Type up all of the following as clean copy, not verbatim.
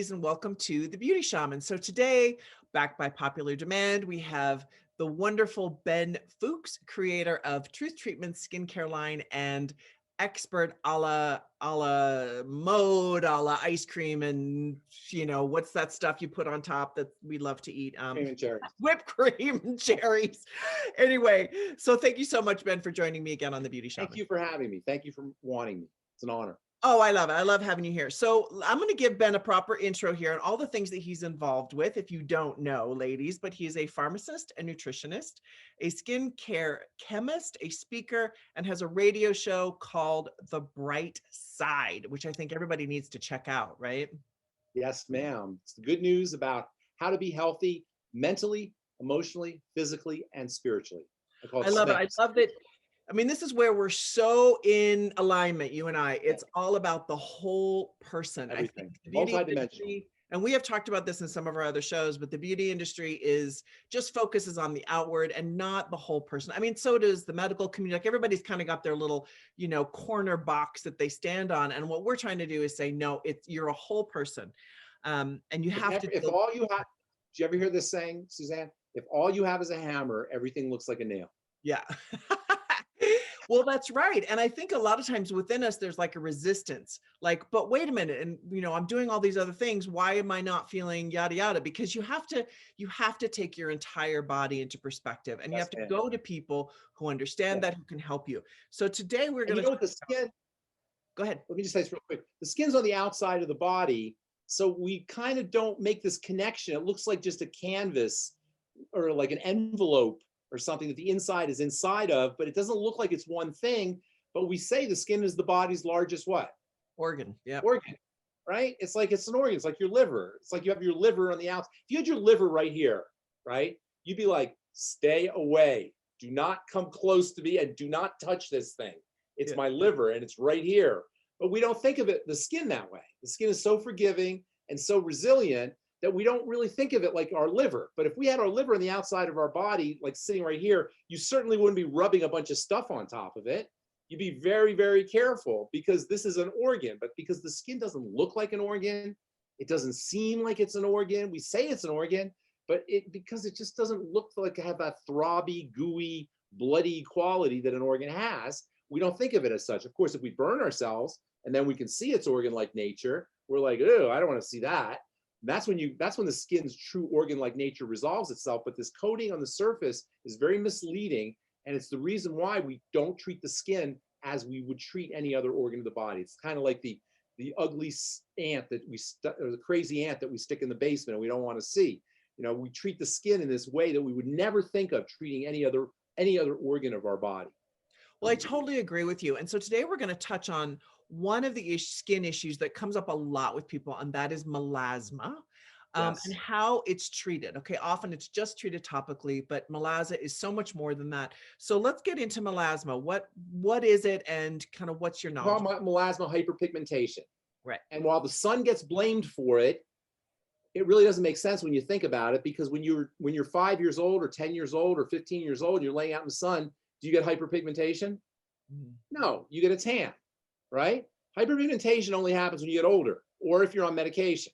ladies, and welcome to The Beauty Shaman. So today, backed by popular demand, we have the wonderful Ben Fuchs, creator of Truth Treatment skincare line and expert a la mode, a la ice cream, and what's that stuff you put on top that we love to eat? Cream and cherries. Whipped cream and cherries. Anyway, so thank you so much, Ben, for joining me again on The Beauty Shaman. Thank you for having me. Thank you for wanting me. It's an honor. Oh, I love it. I love having you here. So I'm going to give Ben a proper intro here and all the things that he's involved with, if you don't know, ladies, but he is a pharmacist, a nutritionist, a skincare chemist, a speaker, and has a radio show called The Bright Side, which I think everybody needs to check out, right? Yes, ma'am. It's the good news about how to be healthy mentally, emotionally, physically, and spiritually. I love it. I love that. I mean, this is where we're so in alignment, you and I. It's all about the whole person. Everything. I think the beauty industry, and we have talked about this in some of our other shows, but the beauty industry just focuses on the outward and not the whole person. I mean, so does the medical community. Like everybody's kind of got their little, corner box that they stand on. And what we're trying to do is say, no, you're a whole person. And you have to. If all you have, do you ever hear this saying, Suzanne? If all you have is a hammer, everything looks like a nail. Yeah. Well, that's right. And I think a lot of times within us, there's like a resistance, like, but wait a minute. And, I'm doing all these other things. Why am I not feeling yada, yada? Because you have to take your entire body into perspective, and you have to go to people who understand that, who can help you. So today we're going to the skin. Go ahead. Let me just say this real quick. The skin's on the outside of the body. So we kind of don't make this connection. It looks like just a canvas or like an envelope or something that the inside is inside of, but it doesn't look like it's one thing. But we say the skin is the body's largest what? Organ. Yeah. Organ, right? It's like it's an organ. It's like your liver. It's like you have your liver on the outside. If you had your liver right here, right? You'd be like, stay away. Do not come close to me and do not touch this thing. It's my liver and it's right here. But we don't think of the skin that way. The skin is so forgiving and so resilient that we don't really think of it like our liver. But if we had our liver on the outside of our body, like sitting right here, you certainly wouldn't be rubbing a bunch of stuff on top of it. You'd be very, very careful because this is an organ. But because the skin doesn't look like an organ, it doesn't seem like it's an organ. We say it's an organ, but because it just doesn't look like it have that throbby, gooey, bloody quality that an organ has, we don't think of it as such. Of course, if we burn ourselves and then we can see its organ-like nature, we're like, oh, I don't want to see that. That's when the skin's true organ-like nature resolves itself. But this coating on the surface is very misleading, and it's the reason why we don't treat the skin as we would treat any other organ of the body. It's kind of like the ugly ant or the crazy ant that we stick in the basement and we don't want to see. We treat the skin in this way that we would never think of treating any other organ of our body. Well, I totally agree with you. And so today we're going to touch on one of the skin issues that comes up a lot with people, and that is melasma, and how it's treated. Okay, often it's just treated topically, but melasma is so much more than that. So let's get into melasma. What is it, and kind of what's your knowledge? Melasma hyperpigmentation. Right. And while the sun gets blamed for it, it really doesn't make sense when you think about it, because when you're 5 years old or 10 years old or 15 years old, you're laying out in the sun, do you get hyperpigmentation? No, you get a tan. Right? Hyperpigmentation only happens when you get older or if you're on medication.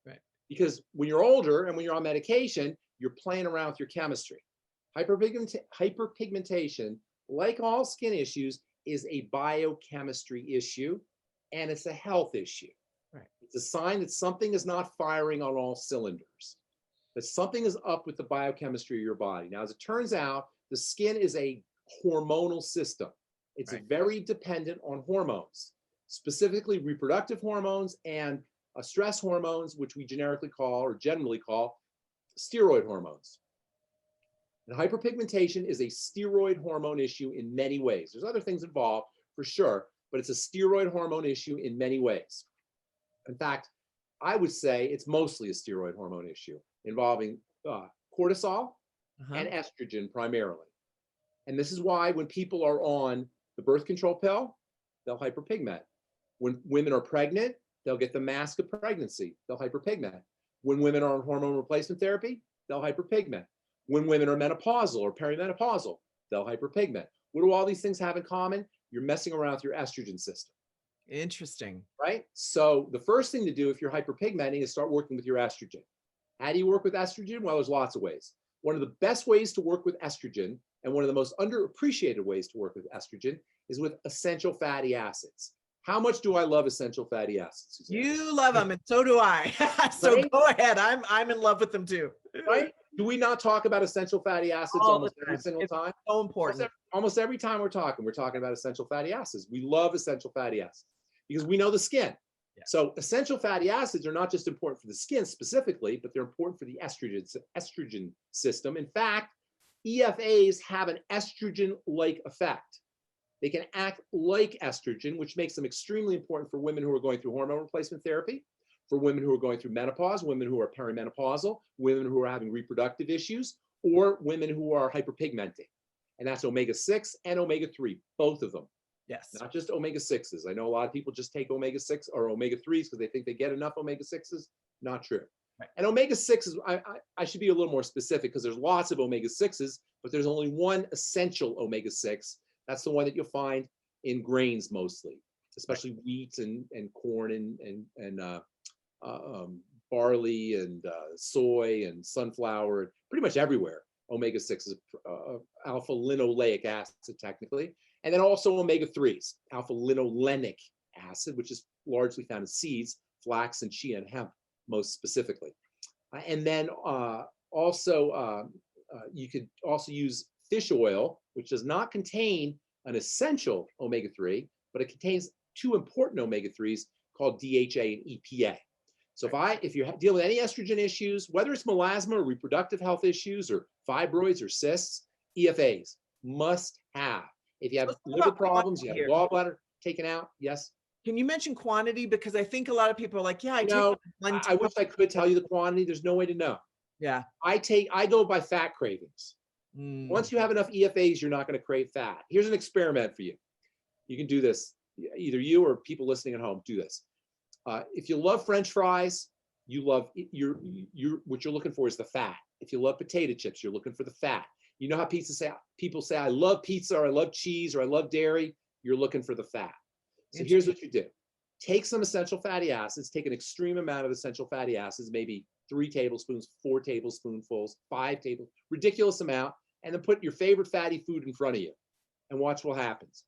Right. Because when you're older and when you're on medication, you're playing around with your chemistry. Hyperpigmentation, like all skin issues, is a biochemistry issue, and it's a health issue. Right. It's a sign that something is not firing on all cylinders, that something is up with the biochemistry of your body. Now, as it turns out, the skin is a hormonal system. It's very dependent on hormones, specifically reproductive hormones and stress hormones, which we generally call steroid hormones. And hyperpigmentation is a steroid hormone issue in many ways. There's other things involved for sure, but it's a steroid hormone issue in many ways. In fact, I would say it's mostly a steroid hormone issue involving cortisol and estrogen primarily. And this is why when people are on the birth control pill, they'll hyperpigment. When women are pregnant, they'll get the mask of pregnancy, they'll hyperpigment. When women are on hormone replacement therapy, they'll hyperpigment. When women are menopausal or perimenopausal, they'll hyperpigment. What do all these things have in common? You're messing around with your estrogen system. Interesting. right? So the first thing to do if you're hyperpigmenting is start working with your estrogen. How do you work with estrogen? Well, there's lots of ways. One of the best ways to work with estrogen, and one of the most underappreciated ways to work with estrogen, is with essential fatty acids. How much do I love essential fatty acids, Suzanne? You love them, and so do I. So Right? go ahead. I'm in love with them too. Right? Do we not talk about essential fatty acids All the almost every time. single It's time? so important. Almost every time we're talking about essential fatty acids. We love essential fatty acids because we know the skin. Yeah. So essential fatty acids are not just important for the skin specifically, but they're important for the estrogen system. In fact, EFAs have an estrogen-like effect. They can act like estrogen, which makes them extremely important for women who are going through hormone replacement therapy, for women who are going through menopause, women who are perimenopausal, women who are having reproductive issues, or women who are hyperpigmenting. And that's omega-6 and omega-3, both of them. Yes. Not just omega-6s. I know a lot of people just take omega-6 or omega-3s because they think they get enough omega-6s. Not true. Right. And omega-6s, I should be a little more specific because there's lots of omega-6s, but there's only one essential omega-6. That's the one that you'll find in grains mostly, especially wheat and corn and barley and soy and sunflower, pretty much everywhere. Omega-6 is alpha linoleic acid technically. And then also omega-3s, alpha linolenic acid, which is largely found in seeds, flax and chia and hemp, most specifically. And then you could also use fish oil, which does not contain an essential omega-3, but it contains two important omega-3s called DHA and EPA. So if you're dealing with any estrogen issues, whether it's melasma or reproductive health issues or fibroids or cysts, EFAs must have. If you have liver problems, you have a gallbladder taken out, yes. Can you mention quantity? Because I think a lot of people are like, yeah, I wish I could tell you the quantity. There's no way to know. Yeah. I go by fat cravings. Mm. Once you have enough EFAs, you're not going to crave fat. Here's an experiment for you. You can do this. Either you or people listening at home do this. If you love French fries, what you're looking for is the fat. If you love potato chips, you're looking for the fat. You know how people say, I love pizza, or I love cheese, or I love dairy. You're looking for the fat. So here's what you do. Take some essential fatty acids, take an extreme amount of essential fatty acids, maybe 3 tablespoons, 4 tablespoonfuls, 5 tablespoons, ridiculous amount, and then put your favorite fatty food in front of you and watch what happens.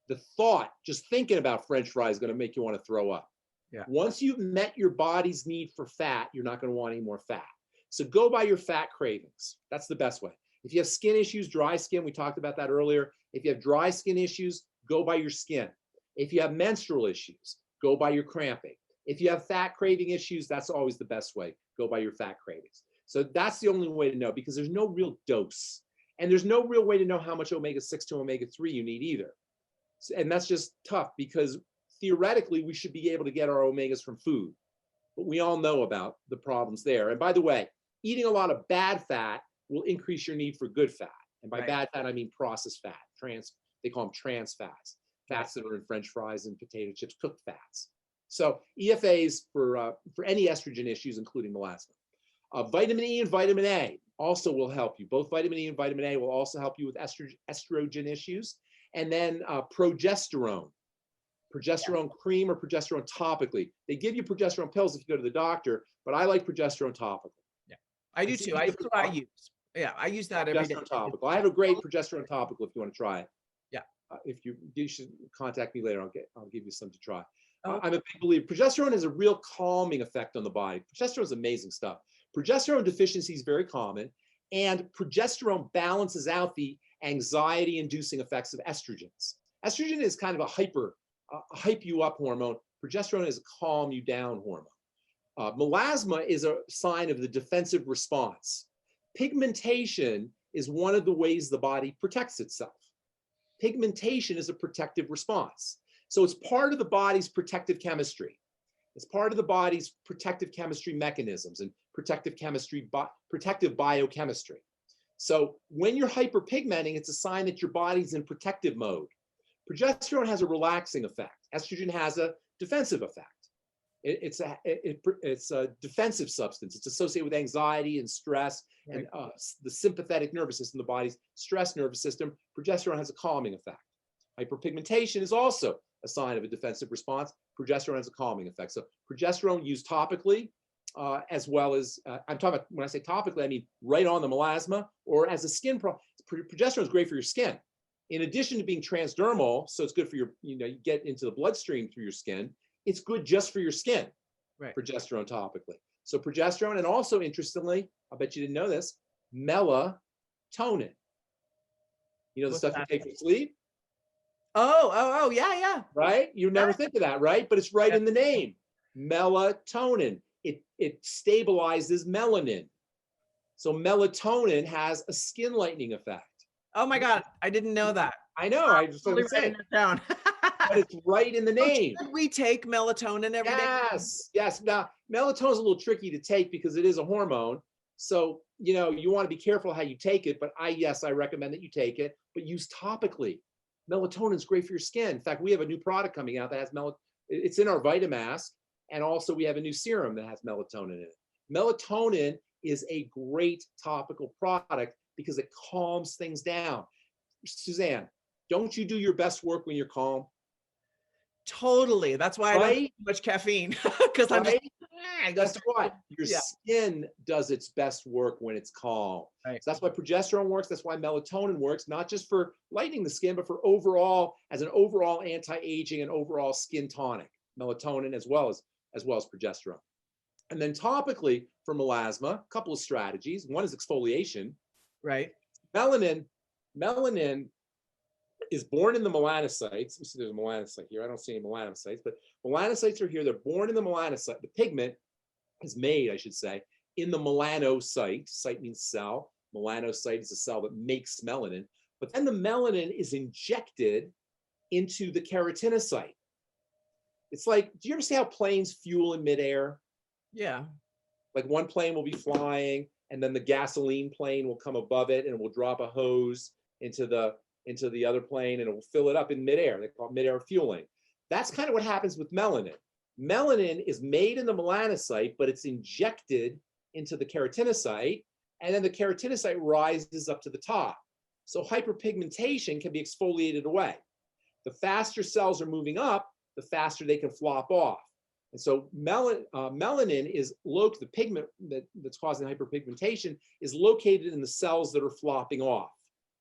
The thought, just thinking about French fries, is going to make you want to throw up. Yeah. Once you've met your body's need for fat, you're not going to want any more fat. So go by your fat cravings. That's the best way. If you have skin issues, dry skin, we talked about that earlier. If you have dry skin issues, go by your skin. If you have menstrual issues, go by your cramping. If you have fat craving issues, that's always the best way. Go by your fat cravings. So that's the only way to know, because there's no real dose. And there's no real way to know how much omega-6 to omega-3 you need either. And that's just tough, because theoretically, we should be able to get our omegas from food. But we all know about the problems there. And by the way, eating a lot of bad fat will increase your need for good fat. And by bad fat, I mean processed fat. They call them trans fats. Fats that are in French fries and potato chips, cooked fats. So EFAs for any estrogen issues, including melasma. Vitamin E and vitamin A also will help you. Both vitamin E and vitamin A will also help you with estrogen issues. And then progesterone cream or progesterone topically. They give you progesterone pills if you go to the doctor, but I like progesterone topical. Yeah, I do too. That's what I use. Yeah, I use that every day. Topical. I have a great progesterone topical if you want to try it. Yeah. If you should contact me later, I'll give you some to try. Oh. I'm a big believer. Progesterone has a real calming effect on the body. Progesterone is amazing stuff. Progesterone deficiency is very common, and progesterone balances out the anxiety-inducing effects of estrogens. Estrogen is kind of a hype you up hormone. Progesterone is a calm you down hormone. Melasma is a sign of the defensive response. Pigmentation is one of the ways the body protects itself. Pigmentation is a protective response. So it's part of the body's protective chemistry. It's part of the body's protective chemistry mechanisms and protective biochemistry. So when you're hyperpigmenting, it's a sign that your body's in protective mode. Progesterone has a relaxing effect. Estrogen has a defensive effect. It's a defensive substance. It's associated with anxiety and stress and the sympathetic nervous system, the body's stress nervous system. Progesterone has a calming effect. Hyperpigmentation is also a sign of a defensive response. Progesterone has a calming effect. So progesterone used topically, as well as, I'm talking about, when I say topically, I mean right on the melasma, or as a skin problem. Progesterone is great for your skin. In addition to being transdermal, so it's good for your, you get into the bloodstream through your skin, it's good just for your skin, Right. progesterone topically. So progesterone, and also interestingly, I bet you didn't know this, melatonin. You know the What's stuff you that? take for sleep? Oh, yeah, yeah. Right? You never think of that, right? But it's right Yeah. in the name. Melatonin. It stabilizes melanin. So melatonin has a skin lightening effect. Oh my God, I didn't know that. I know, I just Totally want to say writing it, it down. but it's right in the So name. should we take melatonin every day? Yes, yes. Now, melatonin is a little tricky to take because it is a hormone. So, you want to be careful how you take it, but I recommend that you take it, but use topically. Melatonin is great for your skin. In fact, we have a new product coming out that has it's in our Vitamask, and also we have a new serum that has melatonin in it. Melatonin is a great topical product because it calms things down. Suzanne, don't you do your best work when you're calm? Totally. That's why I don't Right? take much caffeine, because I'm just, Right? I go Guess straight what? Your yeah. skin does its best work when it's calm. Right. So that's why progesterone works. That's why melatonin works, not just for lightening the skin, but for overall, as an overall anti-aging and overall skin tonic. Melatonin as well as progesterone. And then topically for melasma, a couple of strategies. One is exfoliation. Right. Melanin is born in the melanocytes. Let me see, there's a melanocyte here. I don't see any melanocytes, but melanocytes are here. They're born in the melanocyte. The pigment is made, I should say, in the melanocyte. Cyte means cell. Melanocyte is a cell that makes melanin. But then the melanin is injected into the keratinocyte. It's like, do you ever see how planes fuel in midair? Yeah. Like one plane will be flying, and then the gasoline plane will come above it, and it will drop a hose into the other plane, and it will fill it up in midair. They call it midair fueling. That's kind of what happens with melanin. Melanin is made in the melanocyte, but it's injected into the keratinocyte, and then the keratinocyte rises up to the top. So hyperpigmentation can be exfoliated away. The faster cells are moving up, the faster they can flop off. And so melanin is the pigment that's causing hyperpigmentation is located in the cells that are flopping off.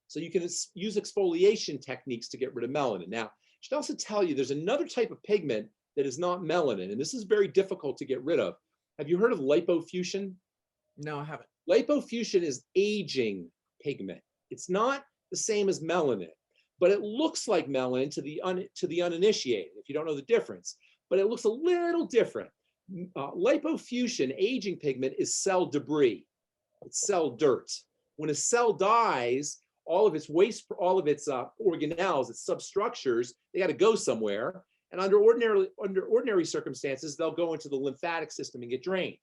So you can use exfoliation techniques to get rid of melanin. Now, I should also tell you there's another type of pigment that is not melanin, and this is very difficult to get rid of. Have you heard of lipofusion? No, I haven't. Lipofusion is aging pigment. It's not the same as melanin, but it looks like melanin to the uninitiated, if you don't know the difference. But it looks a little different. Lipofusion, aging pigment, is cell debris. It's cell dirt. When a cell dies, all of its waste, all of its organelles, its substructures, they got to go somewhere. And under ordinary circumstances, they'll go into the lymphatic system and get drained.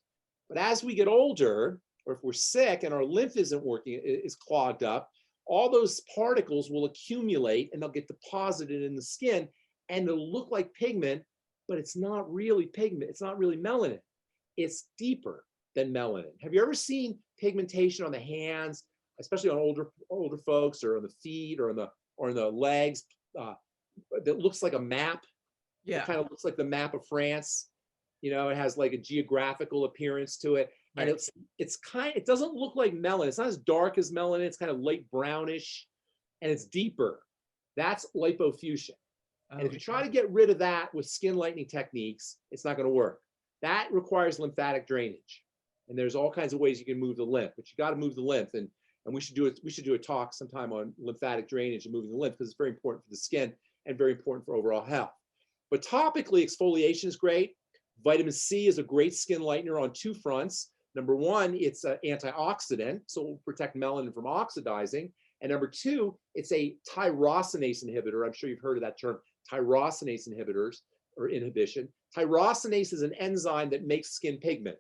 But as we get older, or if we're sick and our lymph isn't working, is clogged up, all those particles will accumulate and they'll get deposited in the skin, and it'll look like pigment, but it's not really pigment. It's not really melanin. It's deeper than melanin. Have you ever seen pigmentation on the hands, especially on older folks, or on the feet, or on the legs, that looks like a map? Yeah. It kind of looks like the map of France. It has like a geographical appearance to it. Right. And it doesn't look like melanin. It's not as dark as melanin. It's kind of light brownish, and it's deeper. That's lipofusion. And if you try to get rid of that with skin lightening techniques, it's not going to work. That requires lymphatic drainage. And there's all kinds of ways you can move the lymph, but you got to move the lymph. And we should do a talk sometime on lymphatic drainage and moving the lymph, because it's very important for the skin and very important for overall health. But topically, exfoliation is great. Vitamin C is a great skin lightener on two fronts. Number one, it's an antioxidant, so it will protect melanin from oxidizing. And number two, it's a tyrosinase inhibitor. I'm sure you've heard of that term, tyrosinase inhibitors or inhibition. Tyrosinase is an enzyme that makes skin pigment.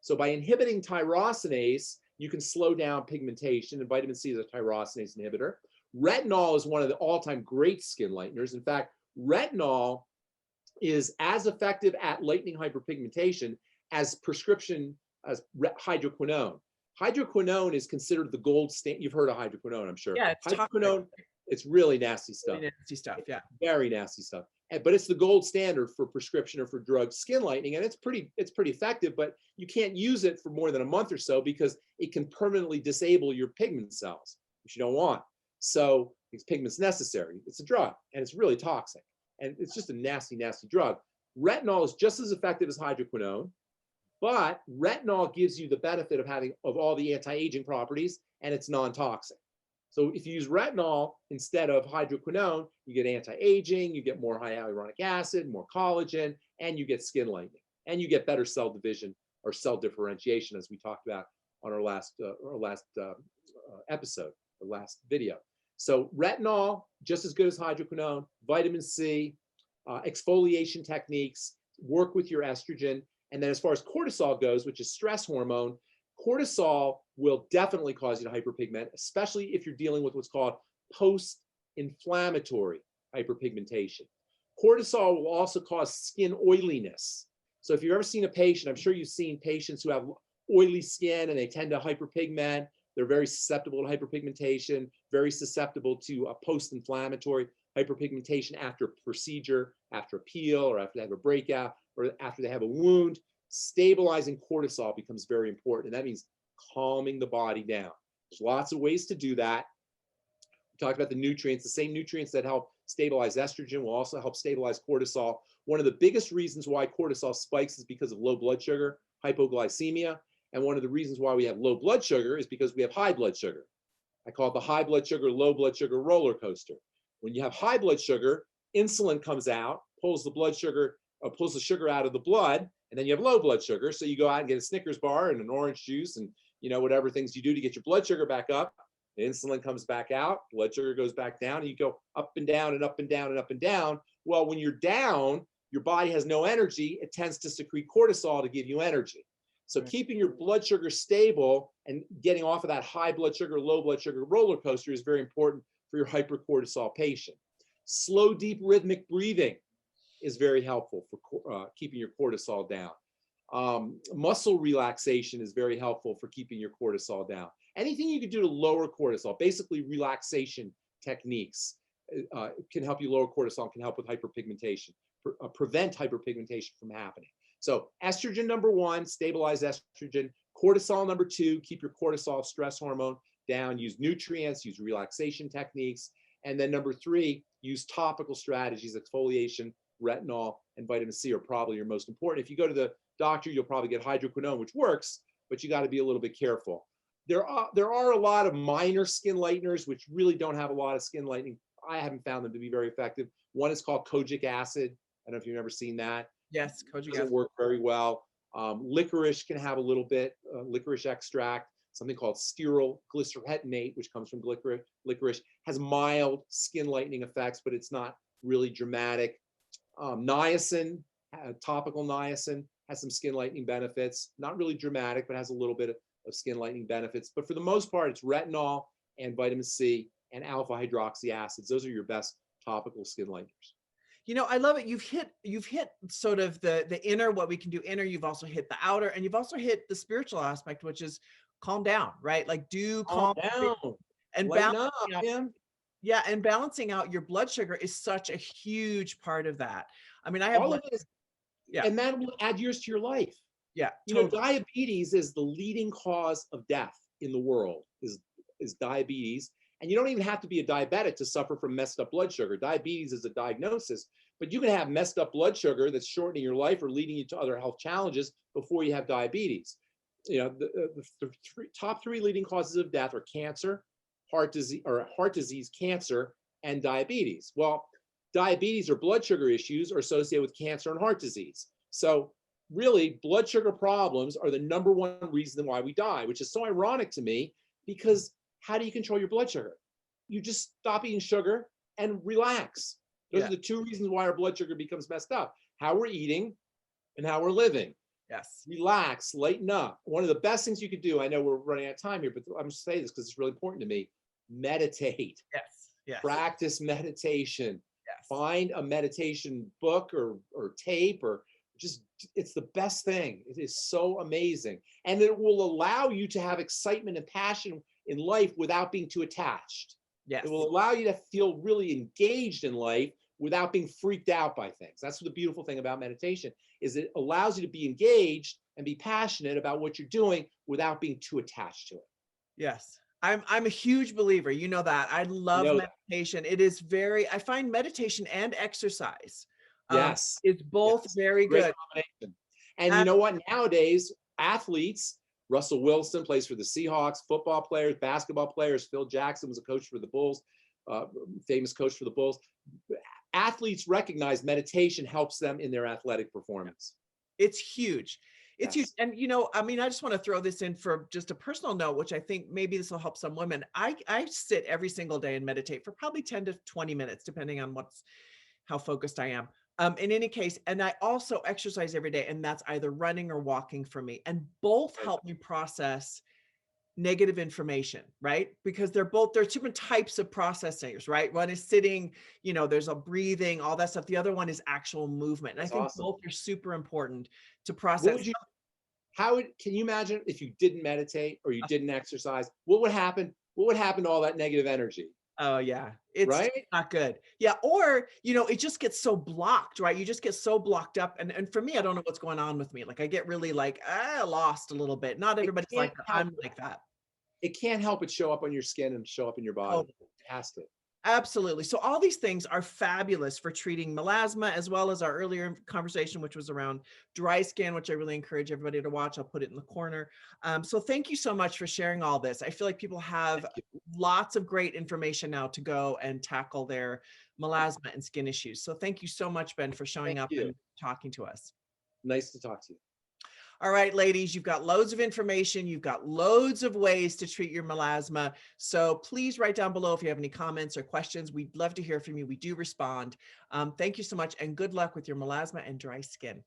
So by inhibiting tyrosinase, you can slow down pigmentation, and vitamin C is a tyrosinase inhibitor. Retinol is one of the all-time great skin lighteners. In fact, retinol is as effective at lightening hyperpigmentation as hydroquinone. Hydroquinone is considered the gold standard. You've heard of hydroquinone, I'm sure. Yeah, it's hydroquinone, it's really nasty stuff. Really nasty stuff, yeah. Very nasty stuff. But it's the gold standard for prescription or for drug skin lightening, and it's pretty effective. But you can't use it for more than a month or so because it can permanently disable your pigment cells, which you don't want. So it's pigment's necessary. It's a drug, and it's really toxic, and it's just a nasty, nasty drug. Retinol is just as effective as hydroquinone, but retinol gives you the benefit of all the anti-aging properties, and it's non-toxic. So if you use retinol instead of hydroquinone, you get anti-aging, you get more high hyaluronic acid, more collagen, and you get skin lightening, and you get better cell division or cell differentiation, as we talked about on our last episode, or last video. So retinol, just as good as hydroquinone. Vitamin C, exfoliation techniques, work with your estrogen. And then as far as cortisol goes, which is stress hormone, cortisol will definitely cause you to hyperpigment, especially if you're dealing with what's called post-inflammatory hyperpigmentation. Cortisol will also cause skin oiliness. So if you've ever seen a patient, I'm sure you've seen patients who have oily skin and they tend to hyperpigment. They're very susceptible to hyperpigmentation, very susceptible to a post-inflammatory hyperpigmentation after a procedure, after a peel, or after they have a breakout, or after they have a wound. Stabilizing cortisol becomes very important, and that means calming the body down. There's lots of ways to do that. We talked about the nutrients. The same nutrients that help stabilize estrogen will also help stabilize cortisol. One of the biggest reasons why cortisol spikes is because of low blood sugar, hypoglycemia. And one of the reasons why we have low blood sugar is because we have high blood sugar. I call it the high blood sugar, low blood sugar roller coaster. When you have high blood sugar, insulin comes out, pulls the sugar out of the blood, and then you have low blood sugar. So you go out and get a Snickers bar and an orange juice and whatever things you do to get your blood sugar back up. The insulin comes back out, blood sugar goes back down, and you go up and down and up and down and up and down. Well, when you're down, your body has no energy. It tends to secrete cortisol to give you energy. So keeping your blood sugar stable and getting off of that high blood sugar, low blood sugar roller coaster is very important for your hypercortisol patient. Slow, deep, rhythmic breathing is very helpful for keeping your cortisol down. Muscle relaxation is very helpful for keeping your cortisol down. Anything you can do to lower cortisol, basically relaxation techniques, can help you lower cortisol, can help with hyperpigmentation, prevent hyperpigmentation from happening. So estrogen number 1, stabilize estrogen. Cortisol number 2, keep your cortisol stress hormone down. Use nutrients, use relaxation techniques. And then number 3, use topical strategies. Exfoliation, retinol, and vitamin C are probably your most important. If you go to the doctor, you'll probably get hydroquinone, which works, but you got to be a little bit careful. There are a lot of minor skin lighteners which really don't have a lot of skin lightening. I haven't found them to be very effective. One is called kojic acid. I don't know if you've ever seen that. Yes, kojic acid doesn't work very well. Licorice can have a little bit, licorice extract, something called stearyl glycerretinate, which comes from licorice, has mild skin lightening effects, but it's not really dramatic. Niacin, topical niacin, has some skin lightening benefits, not really dramatic, but has a little bit of skin lightening benefits. But for the most part, it's retinol and vitamin C and alpha hydroxy acids. Those are your best topical skin lighteners. I love it. You've hit sort of the inner, what we can do inner. You've also hit the outer, and you've also hit the spiritual aspect, which is calm down, right? Like do calm down and balance. Yeah, and balancing out your blood sugar is such a huge part of that. I mean, I have all of it is, yeah, and that will add years to your life. Yeah, totally. Diabetes is the leading cause of death in the world. Is diabetes. And you don't even have to be a diabetic to suffer from messed up blood sugar. Diabetes is a diagnosis, but you can have messed up blood sugar that's shortening your life or leading you to other health challenges before you have diabetes. The top 3 leading causes of death are cancer, heart disease, cancer, and diabetes. Well, diabetes or blood sugar issues are associated with cancer and heart disease. So really, blood sugar problems are the number 1 reason why we die, which is so ironic to me, because how do you control your blood sugar? You just stop eating sugar and relax. Those are the 2 reasons why our blood sugar becomes messed up: how we're eating and how we're living. Yes. Relax, lighten up. One of the best things you could do, I know we're running out of time here, but I'm going to say this because it's really important to me: meditate. Yes. Yes. Practice meditation. Yes. Find a meditation book or tape, or just, it's the best thing. It is so amazing. And it will allow you to have excitement and passion in life without being too attached. Yes. It will allow you to feel really engaged in life without being freaked out by things. That's the beautiful thing about meditation is it allows you to be engaged and be passionate about what you're doing without being too attached to it. Yes. I'm a huge believer. You know that. I I love know that. meditation. It is very, I find meditation and exercise Yes. is both Yes. very Great good. combination. And you Ab- know what? Nowadays, athletes, Russell Wilson plays for the Seahawks, football players, basketball players. Phil Jackson was a coach for the Bulls, famous coach for the Bulls. Athletes recognize meditation helps them in their athletic performance. It's huge. It's huge. Yes. And, you know, I mean, I just want to throw this in for just a personal note, which I think maybe this will help some women. I sit every single day and meditate for probably 10 to 20 minutes, depending on how focused I am. In any case, and I also exercise every day, and that's either running or walking for me. And both help me process negative information, right? Because there's different types of processors, right? One is sitting, you know, there's a breathing, all that stuff. The other one is actual movement. And I That's think awesome. both are super important to What process. would you, how would, can you imagine if you didn't meditate or you didn't exercise? What would happen? What would happen to all that negative energy? Oh yeah, it's just Right? not good. Yeah, or you know, it just gets so blocked, right? You just get so blocked up. And for me, I don't know what's going on with me. Like I get really like lost a little bit. Not It everybody's can't like that. help. I'm like that. It can't help but show up on your skin and show up in your body. Totally. It has to. Absolutely. So all these things are fabulous for treating melasma, as well as our earlier conversation, which was around dry skin, which I really encourage everybody to watch. I'll put it in the corner. So thank you so much for sharing all this. I feel like people have Thank you. lots of great information now to go and tackle their melasma and skin issues. So thank you so much, Ben, for showing Thank up you. and talking to us. Nice to talk to you. All right, ladies, you've got loads of information. You've got loads of ways to treat your melasma. So please write down below if you have any comments or questions. We'd love to hear from you. We do respond. Thank you so much and good luck with your melasma and dry skin.